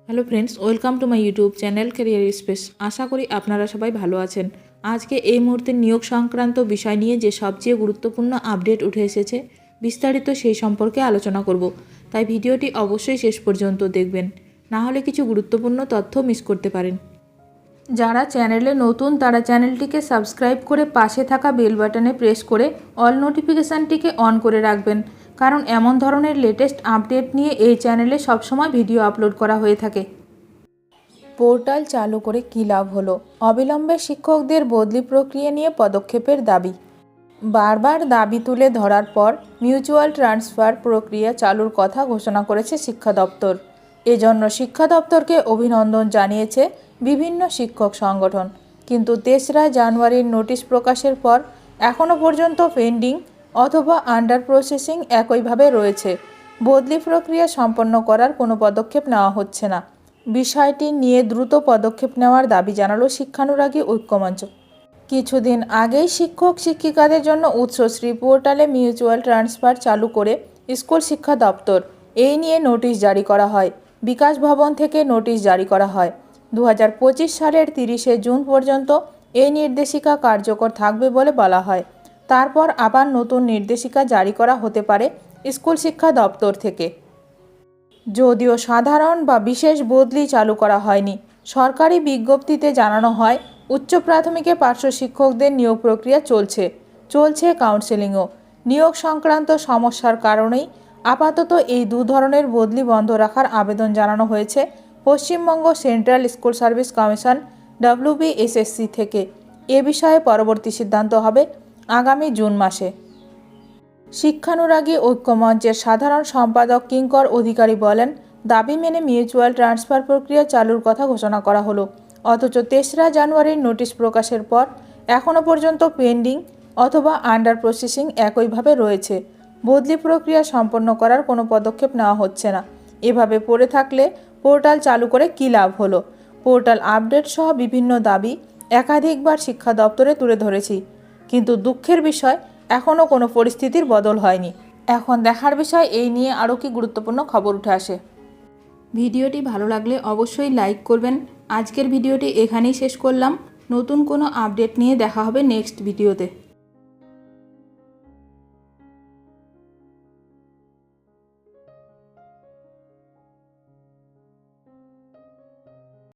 Hello friends, welcome to my YouTube channel career space. আশা করি আপনারা সবাই ভালো আছেন। আজকে এই মুহূর্তে নিয়োগ সংক্রান্ত বিষয় নিয়ে যে সবচেয়ে গুরুত্বপূর্ণ আপডেট উঠে এসেছে, বিস্তারিত সেই সম্পর্কে আলোচনা করব। তাই ভিডিওটি অবশ্যই শেষ পর্যন্ত দেখবেন, না হলে কিছু গুরুত্বপূর্ণ তথ্য মিস করতে পারেন। যারা চ্যানেলে নতুন তারা চ্যানেলটিকে সাবস্ক্রাইব করে পাশে থাকা বেল বাটনে প্রেস করে অল নোটিফিকেশানটিকে অন করে রাখবেন, কারণ এমন ধরনের লেটেস্ট আপডেট নিয়ে এই চ্যানেলে সবসময় ভিডিও আপলোড করা হয়ে থাকে। পোর্টাল চালু করে কী লাভ হলো? অবিলম্বে শিক্ষকদের বদলি প্রক্রিয়া নিয়ে পদক্ষেপের দাবি। বারবার দাবি তুলে ধরার পর মিউচুয়াল ট্রান্সফার প্রক্রিয়া চালুর কথা ঘোষণা করেছে শিক্ষা দপ্তর। এজন্য শিক্ষা দপ্তরকে অভিনন্দন জানিয়েছে বিভিন্ন শিক্ষক সংগঠন। কিন্তু 3রা জানুয়ারির নোটিশ প্রকাশের পর এখনও পর্যন্ত পেন্ডিং অথবা আন্ডার প্রসেসিং একইভাবে রয়েছে। বদলি প্রক্রিয়া সম্পন্ন করার কোনো পদক্ষেপ নেওয়া হচ্ছে না। বিষয়টি নিয়ে দ্রুত পদক্ষেপ নেওয়ার দাবি জানালো শিক্ষানুরাগী ঐক্যমঞ্চ। কিছুদিন আগেই শিক্ষক শিক্ষিকাদের জন্য উৎসশ্রী পোর্টালে মিউচুয়াল ট্রান্সফার চালু করে স্কুল শিক্ষা দপ্তর এই নিয়ে নোটিশ জারি করা হয়। বিকাশ ভবন থেকে নোটিশ জারি করা হয়। 2025 সালের 30শে জুন পর্যন্ত এই নির্দেশিকা কার্যকর থাকবে বলে বলা হয়। তারপর আবার নতুন নির্দেশিকা জারি করা হতে পারে স্কুল শিক্ষা দপ্তর থেকে। যদিও সাধারণ বা বিশেষ বদলি চালু করা হয়নি, সরকারি বিজ্ঞপ্তিতে জানানো হয় উচ্চ প্রাথমিকে পার্শ্ব শিক্ষকদের নিয়োগ প্রক্রিয়া চলছে কাউন্সেলিংও। নিয়োগ সংক্রান্ত সমস্যার কারণেই আপাতত এই দু ধরনের বদলি বন্ধ রাখার আবেদন জানানো হয়েছে Paschimbanga central school service commission WBSSC থেকে। এ বিষয়ে পরবর্তী সিদ্ধান্ত হবে আগামী জুন মাসে। শিক্ষানুরাগী ঐক্যমঞ্চের সাধারণ সম্পাদক কিঙ্কর অধিকারী বলেন, দাবি মেনে মিউচুয়াল ট্রান্সফার প্রক্রিয়া চালুর কথা ঘোষণা করা হলো, অথচ 3রা জানুয়ারির নোটিশ প্রকাশের পর এখনও পর্যন্ত পেন্ডিং অথবা আন্ডার প্রসেসিং একইভাবে রয়েছে। বদলি প্রক্রিয়া সম্পন্ন করার কোনো পদক্ষেপ নেওয়া হচ্ছে না। এভাবে পড়ে থাকলে পোর্টাল চালু করে কী লাভ হলো? পোর্টাল আপডেট সহ বিভিন্ন দাবি একাধিকবার শিক্ষা দপ্তরে তুলে ধরেছি, কিন্তু দুঃখের বিষয় এখনও কোনো পরিস্থিতির বদল হয়নি। এখন দেখার বিষয় এই নিয়ে আরও কি গুরুত্বপূর্ণ খবর উঠে আসে। ভিডিওটি ভালো লাগলে অবশ্যই লাইক করবেন। আজকের ভিডিওটি এখানেই শেষ করলাম। নতুন কোনো আপডেট নিয়ে দেখা হবে নেক্সট ভিডিওতে।